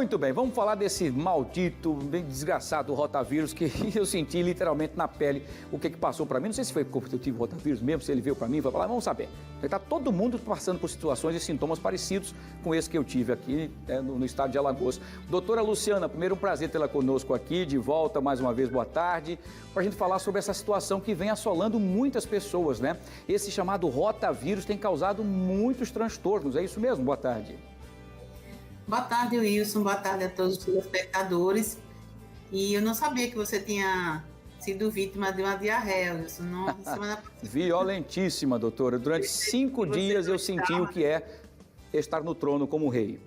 Muito bem, vamos falar desse maldito, bem desgraçado rotavírus que eu senti literalmente na pele o que passou para mim. Não sei se foi porque eu tive rotavírus mesmo, se ele veio para mim, vai falar, vamos saber. Está todo mundo passando por situações e sintomas parecidos com esse que eu tive aqui no estado de Alagoas. Doutora Luciana, primeiro um prazer tê-la conosco aqui, de volta mais uma vez, boa tarde, para a gente falar sobre essa situação que vem assolando muitas pessoas, né? Esse chamado rotavírus tem causado muitos transtornos, é isso mesmo? Boa tarde. Boa tarde, Wilson. Boa tarde a todos os telespectadores. E eu não sabia que você tinha sido vítima de uma diarreia, Wilson. Violentíssima, doutora. Durante 5 dias eu senti o que é estar no trono como rei.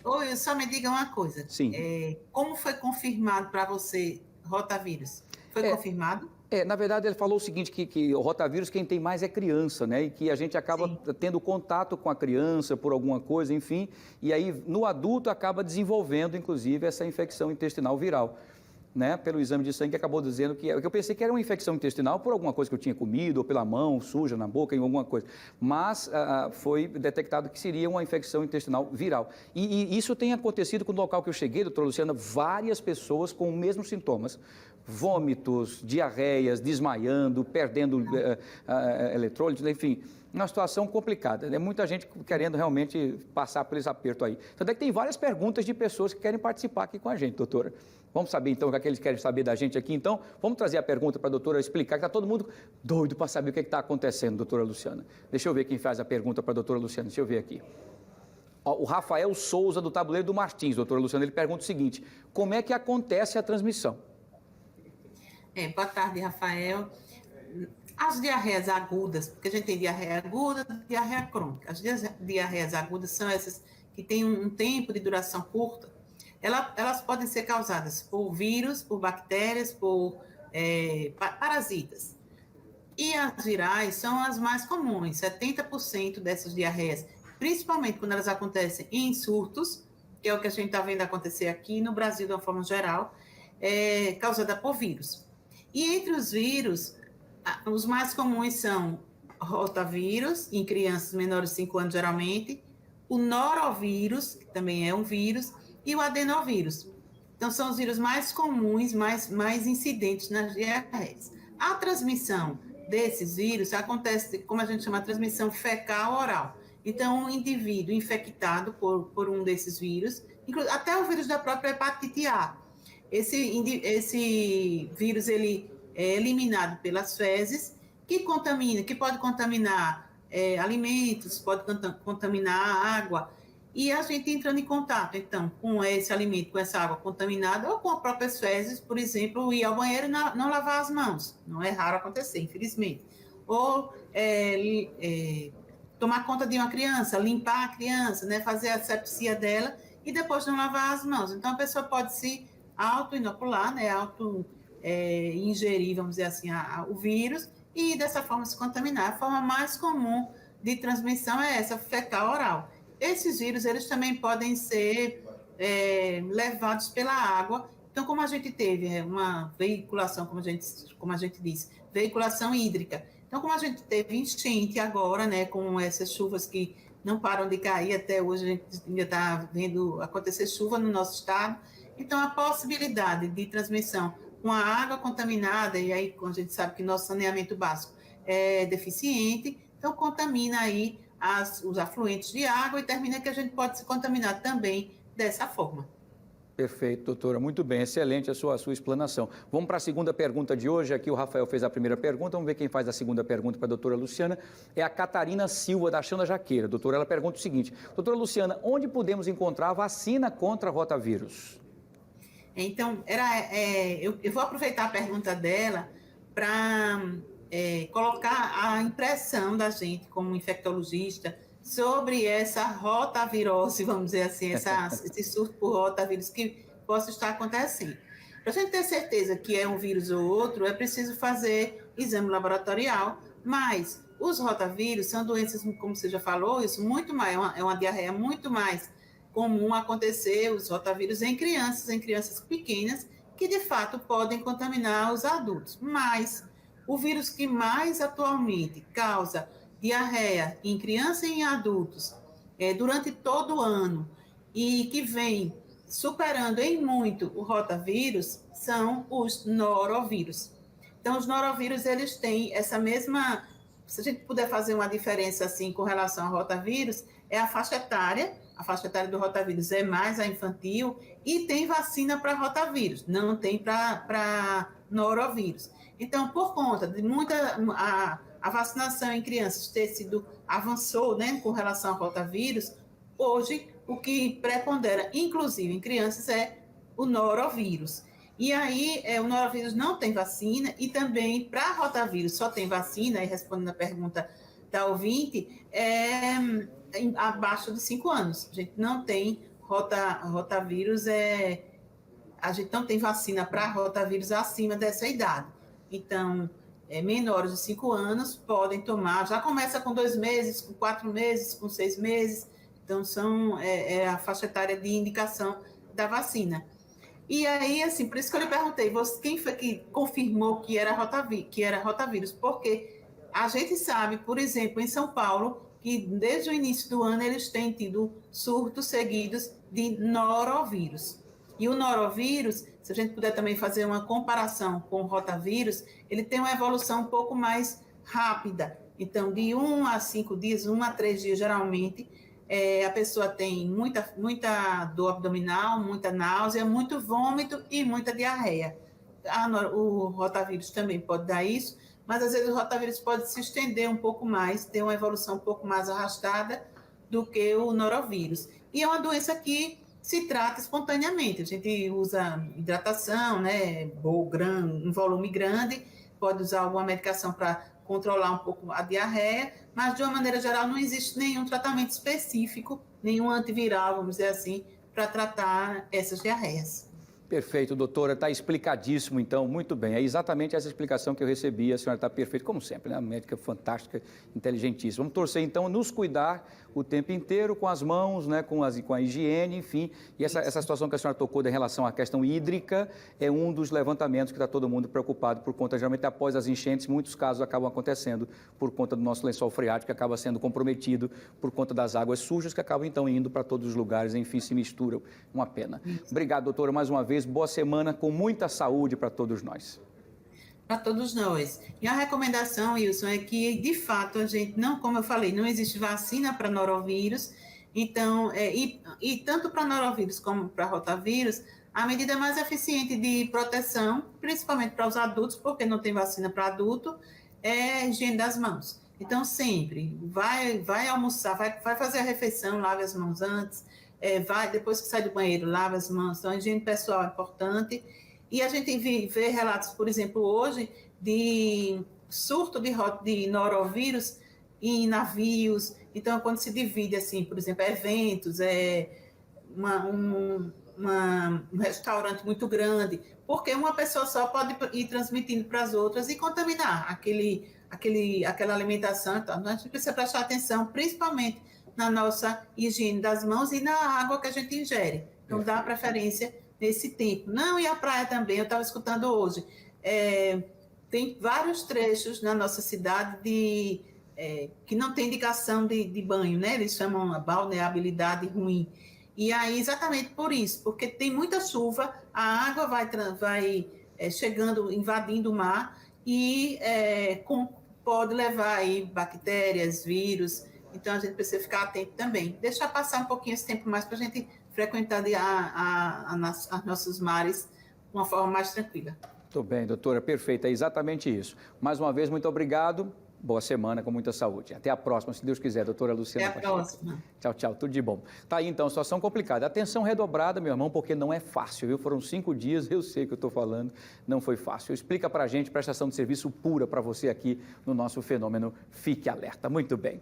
Ô, Wilson, só me diga uma coisa. Sim. Como foi confirmado para você rotavírus? Foi confirmado? Na verdade, ele falou o seguinte, que o rotavírus quem tem mais é criança, né? E que a gente acaba tendo contato com a criança por alguma coisa, enfim, e aí no adulto acaba desenvolvendo, inclusive, essa infecção intestinal viral, né? Pelo exame de sangue acabou dizendo que eu pensei que era uma infecção intestinal por alguma coisa que eu tinha comido, ou pela mão suja na boca, em alguma coisa, mas foi detectado que seria uma infecção intestinal viral. E isso tem acontecido com o local que eu cheguei, doutora Luciana, várias pessoas com os mesmos sintomas. Vômitos, diarreias, desmaiando, perdendo eletrólitos, enfim, uma situação complicada, né? Muita gente querendo realmente passar por esse aperto aí. Tanto é que tem várias perguntas de pessoas que querem participar aqui com a gente, doutora. Vamos saber então o que eles querem saber da gente aqui, então? Vamos trazer a pergunta para a doutora explicar, que está todo mundo doido para saber o que está acontecendo, doutora Luciana. Deixa eu ver quem faz a pergunta para a doutora Luciana, deixa eu ver aqui. O Rafael Souza, do Tabuleiro do Martins, doutora Luciana, ele pergunta o seguinte, como é que acontece a transmissão? Boa tarde, Rafael. As diarreias agudas, porque a gente tem diarreia aguda e diarreia crônica. As diarreias agudas são essas que têm um tempo de duração curta. Elas podem ser causadas por vírus, por bactérias, por parasitas. E as virais são as mais comuns, 70% dessas diarreias, principalmente quando elas acontecem em surtos, que é o que a gente está vendo acontecer aqui no Brasil de uma forma geral, causada por vírus. E entre os vírus, os mais comuns são rotavírus, em crianças menores de 5 anos geralmente, o norovírus, que também é um vírus, e o adenovírus. Então, são os vírus mais comuns, mais incidentes nas diarreias. A transmissão desses vírus acontece, como a gente chama, a transmissão fecal-oral. Então, um indivíduo infectado por um desses vírus, até o vírus da própria hepatite A, esse vírus, ele é eliminado pelas fezes, que pode contaminar alimentos, pode contaminar água, e a gente entrando em contato, então, com esse alimento, com essa água contaminada, ou com as próprias fezes, por exemplo, ir ao banheiro e não lavar as mãos, não é raro acontecer, infelizmente, ou tomar conta de uma criança, limpar a criança, né, fazer a asepsia dela, e depois não lavar as mãos. Então, a pessoa pode se auto-inocular, né, ingerir, vamos dizer assim, o vírus, e dessa forma se contaminar. A forma mais comum de transmissão é essa, fecal-oral. Esses vírus, eles também podem ser levados pela água. Então, como a gente teve uma veiculação, como a gente disse, veiculação hídrica. Então, como a gente teve enchente agora, né, com essas chuvas que não param de cair, até hoje a gente ainda está vendo acontecer chuva no nosso estado. Então, a possibilidade de transmissão com a água contaminada, e aí a gente sabe que nosso saneamento básico é deficiente, então contamina aí os afluentes de água e termina que a gente pode se contaminar também dessa forma. Perfeito, doutora. Muito bem, excelente a sua explanação. Vamos para a segunda pergunta de hoje. Aqui o Rafael fez a primeira pergunta, vamos ver quem faz a segunda pergunta para a doutora Luciana. É a Catarina Silva, da Xanda Jaqueira. Doutora, ela pergunta o seguinte, doutora Luciana, onde podemos encontrar a vacina contra rotavírus? Então, eu vou aproveitar a pergunta dela para colocar a impressão da gente, como infectologista, sobre essa rotavirose, vamos dizer assim, esse surto por rotavírus que possa estar acontecendo. Para a gente ter certeza que é um vírus ou outro, é preciso fazer exame laboratorial, mas os rotavírus são doenças, como você já falou, isso muito mais, é uma diarreia muito mais comum acontecer, os rotavírus em crianças pequenas, que de fato podem contaminar os adultos. Mas o vírus que mais atualmente causa diarreia em crianças e em adultos durante todo o ano, e que vem superando em muito o rotavírus são os norovírus. Então, os norovírus, eles têm essa mesma... Se a gente puder fazer uma diferença assim com relação ao rotavírus, é a faixa etária do rotavírus é mais a infantil e tem vacina para rotavírus, não tem para norovírus. Então, por conta de a vacinação em crianças ter sido avançou, né, com relação ao rotavírus, hoje o que prepondera, inclusive em crianças, é o norovírus. E aí, o norovírus não tem vacina e também para rotavírus só tem vacina, e respondendo a pergunta da ouvinte, abaixo de 5 anos. A gente não tem rotavírus, a gente não tem vacina para rotavírus acima dessa idade. Então, menores de 5 anos podem tomar, já começa com 2 meses, com 4 meses, com 6 meses, então são a faixa etária de indicação da vacina. E aí, assim, por isso que eu lhe perguntei, quem foi que confirmou que era rotavírus? Porque a gente sabe, por exemplo, em São Paulo, que desde o início do ano eles têm tido surtos seguidos de norovírus. E o norovírus, se a gente puder também fazer uma comparação com o rotavírus, ele tem uma evolução um pouco mais rápida. Então, de 1 a 5 dias, 1 a 3 dias, geralmente, a pessoa tem muita dor abdominal, muita náusea, muito vômito e muita diarreia. O rotavírus também pode dar isso, mas às vezes o rotavírus pode se estender um pouco mais, ter uma evolução um pouco mais arrastada do que o norovírus. E é uma doença que se trata espontaneamente. A gente usa hidratação, né, um volume grande, pode usar alguma medicação para controlar um pouco a diarreia, mas de uma maneira geral não existe nenhum tratamento específico, nenhum antiviral, vamos dizer assim, para tratar essas diarreias. Perfeito, doutora, está explicadíssimo, então, muito bem. É exatamente essa explicação que eu recebi, a senhora está perfeita, como sempre, né? Uma médica fantástica, inteligentíssima. Vamos torcer, então, nos cuidar o tempo inteiro com as mãos, né? com a higiene, enfim. E essa situação que a senhora tocou em relação à questão hídrica é um dos levantamentos que está todo mundo preocupado por conta, geralmente, após as enchentes, muitos casos acabam acontecendo por conta do nosso lençol freático, que acaba sendo comprometido por conta das águas sujas, que acabam, então, indo para todos os lugares, enfim, se misturam. Uma pena. Obrigado, doutora, mais uma vez. Boa semana com muita saúde para todos nós. Para todos nós. E a recomendação, Wilson, é que, de fato, a gente não, como eu falei, não existe vacina para norovírus, então, e tanto para norovírus como para rotavírus, a medida mais eficiente de proteção, principalmente para os adultos, porque não tem vacina para adulto, é a higiene das mãos. Então, sempre, vai almoçar, vai fazer a refeição, lave as mãos antes, depois que sai do banheiro, lava as mãos. Então, a higiene pessoal é importante. E a gente vê relatos, por exemplo, hoje, de surto de norovírus em navios. Então, quando se divide, assim, por exemplo, eventos, um restaurante muito grande, porque uma pessoa só pode ir transmitindo para as outras e contaminar aquela alimentação. Então, a gente precisa prestar atenção, principalmente na nossa higiene das mãos e na água que a gente ingere. Então, dá preferência nesse tempo. Não, e a praia também, eu estava escutando hoje, tem vários trechos na nossa cidade que não tem indicação de banho, né? Eles chamam a balneabilidade ruim. E aí, exatamente por isso, porque tem muita chuva, a água vai chegando, invadindo o mar e pode levar aí bactérias, vírus. Então, a gente precisa ficar atento também. Deixar passar um pouquinho esse tempo mais para a gente frequentar os nossos mares de uma forma mais tranquila. Muito bem, doutora, perfeito, é exatamente isso. Mais uma vez, muito obrigado. Boa semana, com muita saúde. Até a próxima, se Deus quiser, doutora Luciana. Até a próxima. Tchau, tchau, tudo de bom. Tá aí, então, situação complicada. Atenção redobrada, meu irmão, porque não é fácil, viu? Foram 5 dias, eu sei que eu estou falando, não foi fácil. Explica pra gente, prestação de serviço pura para você aqui no nosso fenômeno Fique Alerta. Muito bem.